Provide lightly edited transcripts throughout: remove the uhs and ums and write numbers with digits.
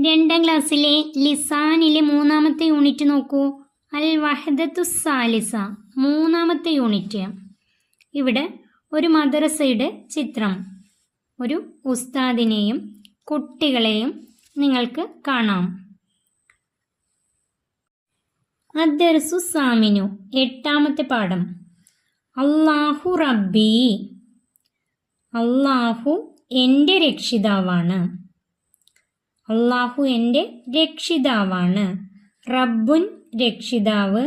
2ാം ക്ലാസ്സിലെ ലിസാനിലെ 3ാമത്തെ യൂണിറ്റ് നോക്കൂ. അൽ വഹദത്തു സാലിസ 3ാമത്തെ യൂണിറ്റ്. ഇവിടെ ഒരു മദ്രസയുടെ ചിത്രം, ഒരു ഉസ്താദിനെയും കുട്ടികളെയും നിങ്ങൾക്ക് കാണാം. അദ്ദർസു സാമിനു 8ാമത്തെ പാഠം. അല്ലാഹു റബ്ബി, അല്ലാഹു എൻ്റെ രക്ഷിതാവാണ്. അല്ലാഹു എൻ്റെ രക്ഷിതാവാണ്. റബ്ബുൻ രക്ഷിതാവ്,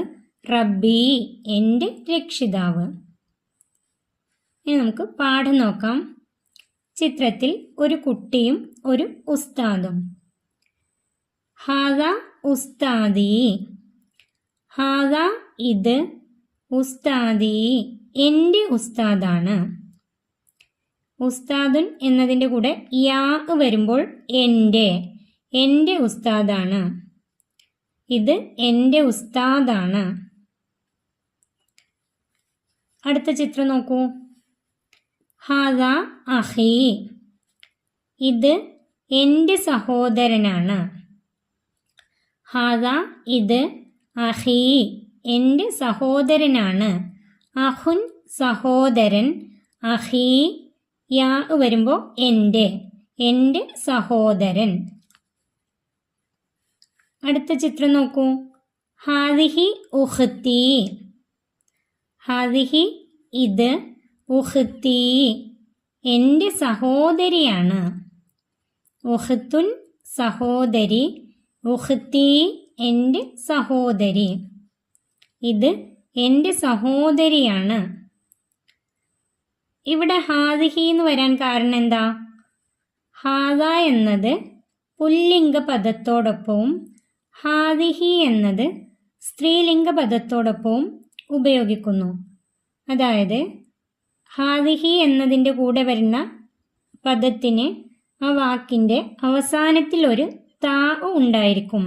റബ്ബി എൻ്റെ രക്ഷിതാവ്. ഇനി നമുക്ക് പാഠം നോക്കാം. ചിത്രത്തിൽ ഒരു കുട്ടിയും ഒരു ഉസ്താദും. ഹാദ ഉസ്താദി, ഹാദ ഇത്, ഉസ്താദി എൻ്റെ ഉസ്താദാണ്. ഉസ്താദുൻ എന്നതിൻ്റെ കൂടെ യാ വരുമ്പോൾ എൻ്റെ ഉസ്താദാണ്. ഇത് എൻ്റെ ഉസ്താദാണ്. അടുത്ത ചിത്രം നോക്കൂ. ഹാദ അഹി, ഇത് എൻ്റെ സഹോദരനാണ്. ഹാദ ഇത്, അഹി എൻ്റെ സഹോദരനാണ്. അഹുൻ സഹോദരൻ, അഹി യാ വരുമ്പോൾ എൻ്റെ സഹോദരൻ. അടുത്ത ചിത്രം നോക്കൂ. ഹാദിഹി ഉഖ്തി, ഹാദിഹി ഇത്, ഉഖ്തി എൻ്റെ സഹോദരിയാണ്. ഉഖ്തുൻ സഹോദരി, ഉഖ്തി എൻ്റെ സഹോദരി. ഇത് എൻ്റെ സഹോദരിയാണ്. ഇവിടെ ഹാദിഹി എന്ന് വരാൻ കാരണം എന്താ? ഹാദ എന്നത് പുല്ലിംഗ പദത്തോടൊപ്പവും ഹാദിഹി എന്നത് സ്ത്രീലിംഗ പദത്തോടൊപ്പവും ഉപയോഗിക്കുന്നു. അതായത് ഹാദിഹി എന്നതിൻ്റെ കൂടെ വരുന്ന പദത്തിന് ആ വാക്കിൻ്റെ അവസാനത്തിൽ ഒരു താ ഉണ്ടായിരിക്കും.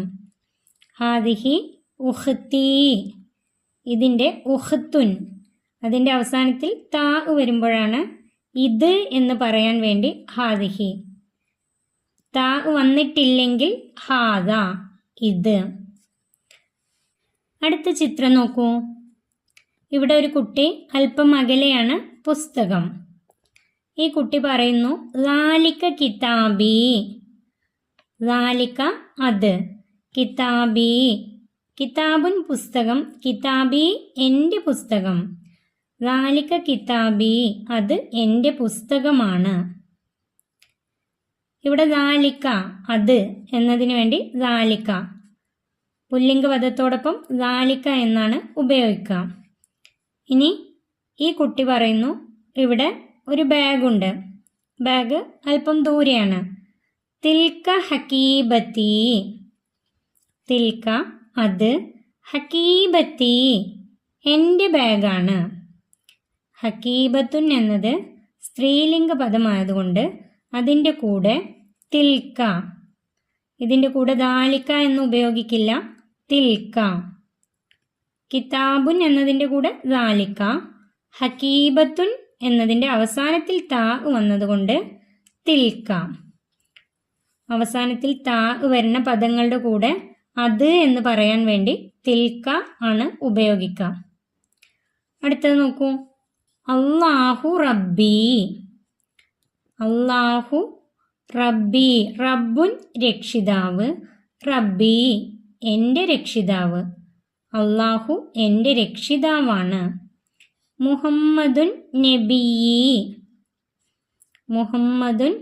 ഹാദിഹി ഉഖ്തി, ഇതിൻ്റെ ഉഖ്തുൻ, അതിൻ്റെ അവസാനത്തിൽ താ വരുമ്പോഴാണ് ഇത് എന്ന് പറയാൻ വേണ്ടി ഹാദിഹി. താ വന്നിട്ടില്ലെങ്കിൽ ഹാദ, ഇത്. അടുത്ത ചിത്രം നോക്കൂ. ഇവിടെ ഒരു കുട്ടി അല്പം അകലെയാണ് പുസ്തകം. ഈ കുട്ടി പറയുന്നു ലാലിക കിതാബി, ലാലിക അത്, കിതാബി കിതാബുൻ പുസ്തകം, കിതാബി എൻ്റെ പുസ്തകം. ലാലിക കിതാബി അത് എൻ്റെ പുസ്തകമാണ്. ഇവിടെ ലാലിക അത് എന്നതിന് വേണ്ടി ലാലിക പുല്ലിംഗ പദത്തോടൊപ്പം ലാലിക എന്നാണ് ഉപയോഗിക്കുക. ഇനി ഈ കുട്ടി പറയുന്നു ഇവിടെ ഒരു ബാഗുണ്ട്, ബാഗ് അല്പം ദൂരെയാണ്. തിൽക്ക ഹക്കീബത്തി, തിൽക്ക അത്, ഹക്കീബത്തി എൻ്റെ ബാഗാണ്. ഹക്കീബത്തുൻ എന്നത് സ്ത്രീലിംഗ പദമായതുകൊണ്ട് അതിൻ്റെ കൂടെ തിൽക്ക, ഇതിൻ്റെ കൂടെ ദാലിക്ക എന്ന് ഉപയോഗിക്കില്ല, തിൽക്ക. കിതാബുൻ എന്നതിൻ്റെ കൂടെ ദാലിക്ക, ഹക്കീബത്തുൻ എന്നതിൻ്റെ അവസാനത്തിൽ താ വന്നതുകൊണ്ട് തിൽക്ക. അവസാനത്തിൽ താ വരുന്ന പദങ്ങളുടെ കൂടെ അത് എന്ന് പറയാൻ വേണ്ടി തിൽക്ക ആണ് ഉപയോഗിക്കുക. അടുത്തത് നോക്കൂ. അല്ലാഹു റബ്ബി, അല്ലാഹു റബ്ബി റബ്ബുൻ രക്ഷിതാവ്, റബ്ബി എൻ്റെ രക്ഷിതാവ്. അല്ലാഹു എൻ്റെ രക്ഷിതാവാണ്. മുഹമ്മദുൻ നബിയി, മുഹമ്മദുൻ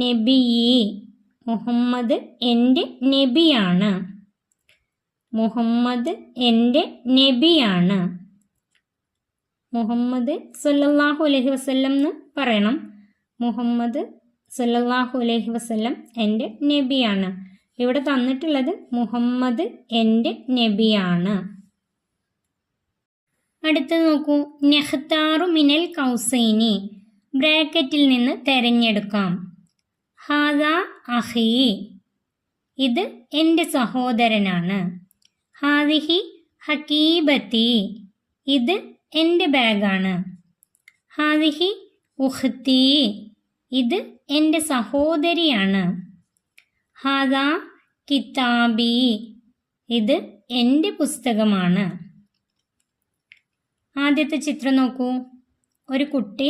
നബിയി മുഹമ്മദ് എൻ്റെ നബിയാണ്. മുഹമ്മദ് എൻ്റെ നബിയാണ്. മുഹമ്മദ് സല്ലല്ലാഹു അലൈഹി വസല്ലം എന്ന് പറയണം. മുഹമ്മദ് സല്ലല്ലാഹു അലൈഹി വസല്ലം എൻ്റെ നബിയാണ്. ഇവിടെ തന്നിട്ടുള്ളത് മുഹമ്മദ് എൻ്റെ നബിയാണ്. അടുത്തത് നോക്കൂ. നെഹ്താറു മിനൽ കൗസൈനി ബ്രാക്കറ്റിൽ നിന്ന് തിരഞ്ഞെടുക്കാം. ഹാദ അഹി ഇത് എൻ്റെ സഹോദരനാണ്. ഹാദിഹി ഹക്കീബത്തി ഇത് എൻ്റെ ബാഗാണ്. ഹാദിഹി ഉഖ്തി ഇത് എൻ്റെ സഹോദരിയാണ്. ഹാദാ കിതാബി, ഇത് എൻ്റെ പുസ്തകമാണ്. ആദ്യത്തെ ചിത്രം നോക്കൂ. ഒരു കുട്ടി,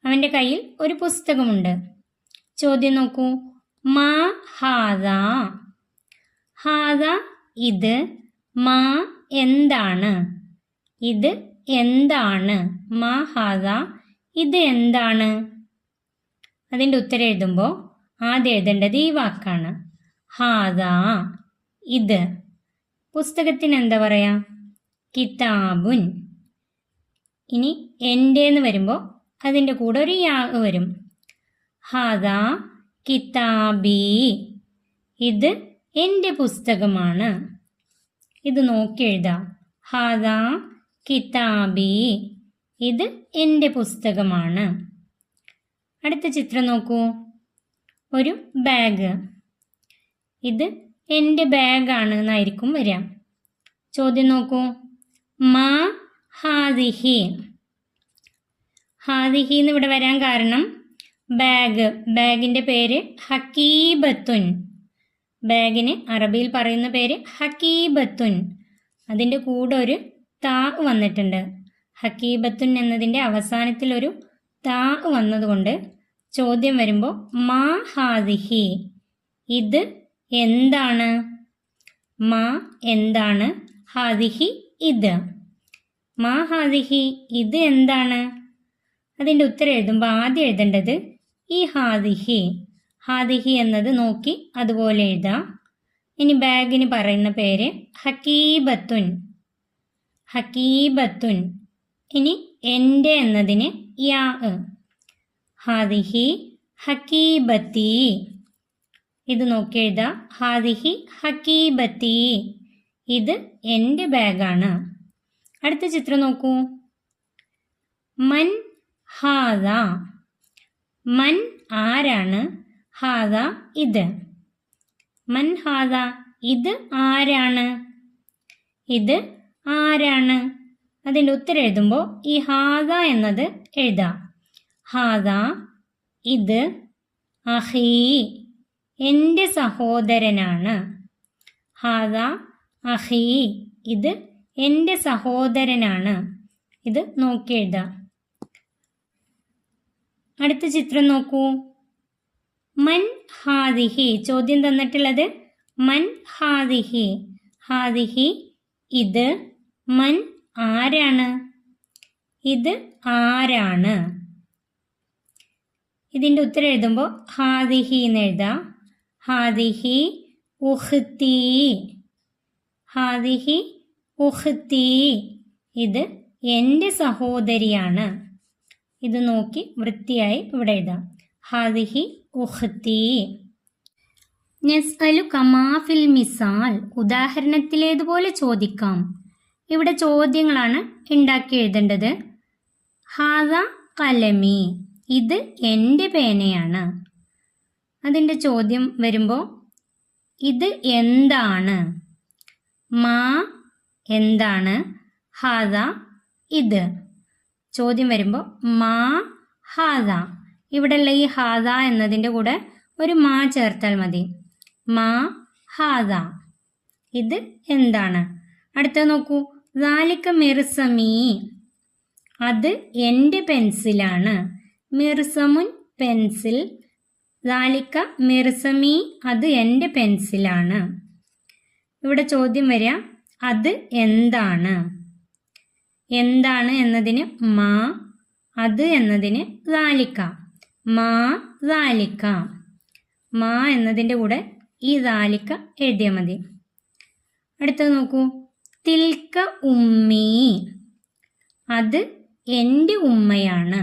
അവൻ്റെ കയ്യിൽ ഒരു പുസ്തകമുണ്ട്. ചോദ്യം നോക്കൂ. മാ ഹാദാ. ഹാദാ ഇത്, മാ എന്താണ്, ഇത് എന്താണ്. മാ ഹാദാ ഇത് എന്താണ്. അതിൻ്റെ ഉത്തരം എഴുതുമ്പോൾ ആദ്യം എഴുതേണ്ടത് ഈ വാക്കാണ്, ഹാദാ ഇത്. പുസ്തകത്തിന് എന്താ പറയാ? കിതാബുൻ. ഇനി എൻ്റെ എന്ന് വരുമ്പോൾ അതിൻ്റെ കൂടെ ഒരു യാ വരും. ഹാദാ കിതാബി, ഇത് എൻ്റെ പുസ്തകമാണ്. ഇത് നോക്കി എഴുതാം. ഹാദാ കിതാബി, ഇത് എൻ്റെ പുസ്തകമാണ്. അടുത്ത ചിത്രം നോക്കൂ. ഒരു ബാഗ്. ഇത് എൻ്റെ ബാഗാണ് എന്നായിരിക്കും വരിക. ചോദ്യം നോക്കൂ. മാ ഹാദിഹി. ഹാദിഹി എന്ന് ഇവിടെ വരാൻ കാരണം ബാഗിൻ്റെ പേര് ഹക്കീബത്തുൻ. ബാഗിന് അറബിയിൽ പറയുന്ന പേര് ഹക്കീബത്തുൻ. അതിൻ്റെ കൂടെ ഒരു താ വന്നിട്ടുണ്ട്. ഹക്കീബത്തുൻ എന്നതിൻ്റെ അവസാനത്തിൽ ഒരു താ വന്നതുകൊണ്ട് ചോദ്യം വരുമ്പോൾ മാ ഹാദിഹി, ഇത് എന്താണ്. മാ എന്താണ്, ഹാദിഹി ഇത്. മാ ഹാദിഹി ഇത് എന്താണ്. അതിൻ്റെ ഉത്തരം എഴുതുമ്പോൾ ആദ്യം എഴുതേണ്ടത് ഈ ഹാദിഹി. ഹാദിഹി എന്നത് നോക്കി അതുപോലെ എഴുതാം. ഇനി ബാഗിന് പറയുന്ന പേര് ഹക്കീബത്തുൻ. ഹക്കീബത്തുൻ. ഇനി എൻ്റെ എന്നതിന് യാ. ഹാദിഹി ഹക്കീബത്തി. ഇത് നോക്കി എഴുതാം. ഹാദിഹി ഹക്കീബത്തി, ഇത് എൻ്റെ ബാഗാണ്. അടുത്ത ചിത്രം നോക്കൂ. മൻ ഹാദ. മൻ ആരാണ്, ഹാദ ഇത്. മൻ ഹാദ ഇത് ആരാണ്, ഇത് ആരാണ്. അതിൻ്റെ ഉത്തരം എഴുതുമ്പോൾ ഈ ഹാദ എന്നത് എഴുതാം. ഹാദ ഇത് അഹീ, എൻ്റെ സഹോദരനാണ്. ഹാദ അഹീ, ഇത് എൻ്റെ സഹോദരനാണ്. ഇത് നോക്കി എഴുതാം. അടുത്ത ചിത്രം നോക്കൂ. മൻ ഹാദിഹി. ചോദ്യം തന്നിട്ടുള്ളത് മൻ ഹാദിഹി. ഹാദിഹി ഇത്. മൻ ആരാണ്, ഇത് ആരാണ്. ഇതിൻ്റെ ഉത്തരം എഴുതുമ്പോൾ ഹാദിഹി എന്ന് എഴുതാം. ഹാദിഹി ഉഖ്തി. ഹാദിഹി ഉഖ്തി, ഇത് എൻ്റെ സഹോദരിയാണ്. ഇത് നോക്കി വൃത്തിയായി ഇവിടെ എഴുതാം. ഹാദിഹി ഉഖ്തി. നസ്അലു കമാ ഫിൽ മിസാൽ. ഉദാഹരണത്തിലേതുപോലെ ചോദിക്കാം. ഇവിടെ ചോദ്യങ്ങളാണ് ഉണ്ടാക്കി എഴുതേണ്ടത്. ഹാദ കലമി, ഇത് എൻ്റെ പേനയാണ്. അതിൻ്റെ ചോദ്യം വരുമ്പോൾ ഇത് എന്താണ്. മാ എന്താണ്, ഹാദ ഇത്. ചോദ്യം വരുമ്പോൾ മാ ഹാദ. ഇവിടെയുള്ള ഈ ഹാദ എന്നതിൻ്റെ കൂടെ ഒരു മാ ചേർത്താൽ മതി. മാ ഹാദ, ഇത് എന്താണ്. അടുത്ത നോക്കൂ. ദാലിക മിർസമി, അത് എൻ്റെ പെൻസിലാണ്. മിർസമുൻ പെൻസിൽ. ദാലിക മിർസമി, അത് എൻ്റെ പെൻസിലാണ്. ഇവിടെ ചോദ്യം വരിക അത് എന്താണ്. എന്താണ് എന്നതിന് മാ, അത് എന്നതിന് ദാലിക. മാ ദാലിക. മാ എന്നതിൻ്റെ കൂടെ ഈ ദാലിക എഴുതിയാൽ മതി. അടുത്തത് നോക്കൂ. തിൽക്ക ഉമ്മി, അത് എൻ്റെ ഉമ്മയാണ്.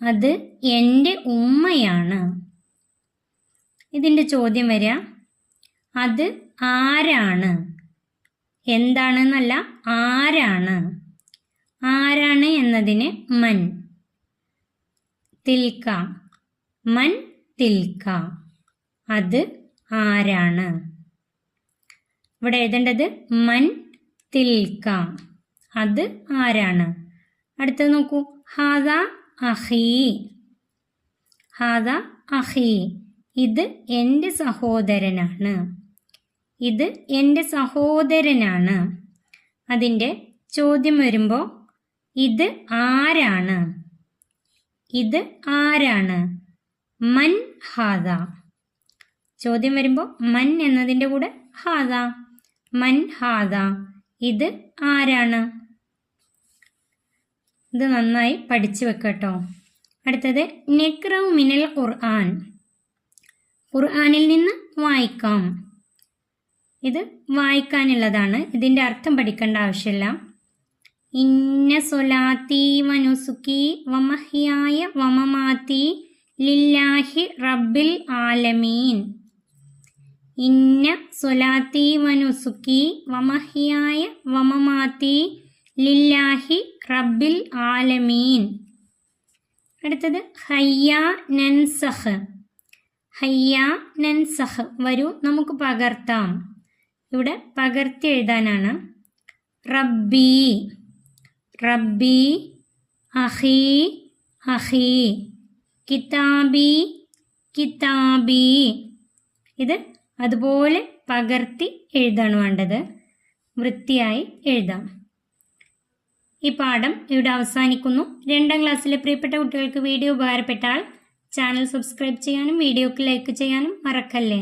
അത് എൻ്റെ ഉമ്മയാണ്. ഇതിൻ്റെ ചോദ്യം വരിക അത് ആരാണ്. എന്താണെന്നല്ല, ആരാണ്. ആരാണ് എന്നതിന് മൻ. തിൽക്ക, മൻ തിൽക്ക, അത് ആരാണ്. ഇവിടെ എഴുതേണ്ടത് മൻ തിൽക്ക, അത് ആരാണ്. അടുത്തത് നോക്കൂ. ഹാദ അഹി. ഹാദ അഹി, ഇത് എൻ്റെ സഹോദരനാണ്. ഇത് എൻ്റെ സഹോദരനാണ്. അതിൻ്റെ ചോദ്യം വരുമ്പോൾ ഇത് ആരാണ്? ഇത് ആരാണ്? മൻ ഹാദ. ചോദ്യം വരുമ്പോൾ മൻ എന്നതിൻ്റെ കൂടെ ഹാദ. മൻ ഹാദ. ഇത് ആരാണ്? ഇത് നന്നായി പഠിച്ചു വെക്കട്ടോ. അടുത്തത് നെക്റഉ മിനൽ ഖുർആൻ. ഖുർആനിൽ നിന്ന് വായിക്കാം. ഇത് വായിക്കാനുള്ളതാണ്. ഇതിൻ്റെ അർത്ഥം പഠിക്കേണ്ട ആവശ്യമില്ല. ഇന്ന സ്വലാത്തി വനുസുക്കി വമഹ്യായ വമമാതി ലില്ലാഹി റബ്ബിൽ ആലമീൻ. ഇന്ന സ്വലാത്തി വനുസുക്കി വമഹ്യായ വമമാതി ലില്ലാഹി റബ്ബിൽ ആലമീൻ. അടുത്തത് ഹയ്യ നൻസഹ്. ഹയ്യ നൻസഹ്. വരൂ നമുക്ക് പകർത്താം. ഇവിടെ പകർത്തി എഴുതാനാണ്. റബ്ബി റബ്ബി, അഹി അഹി, കിതാബി കിതാബി. ഇത് അതുപോലെ പകർത്തി എഴുതാണ് വേണ്ടത്. വൃത്തിയായി എഴുതാം. ഈ പാഠം ഇവിടെ അവസാനിക്കുന്നു. 2ാം ക്ലാസ്സിലെ പ്രിയപ്പെട്ട കുട്ടികൾക്ക് വീഡിയോ ഉപകാരപ്പെട്ടാൽ ചാനൽ സബ്സ്ക്രൈബ് ചെയ്യാനും വീഡിയോക്ക് ലൈക്ക് ചെയ്യാനും മറക്കല്ലേ.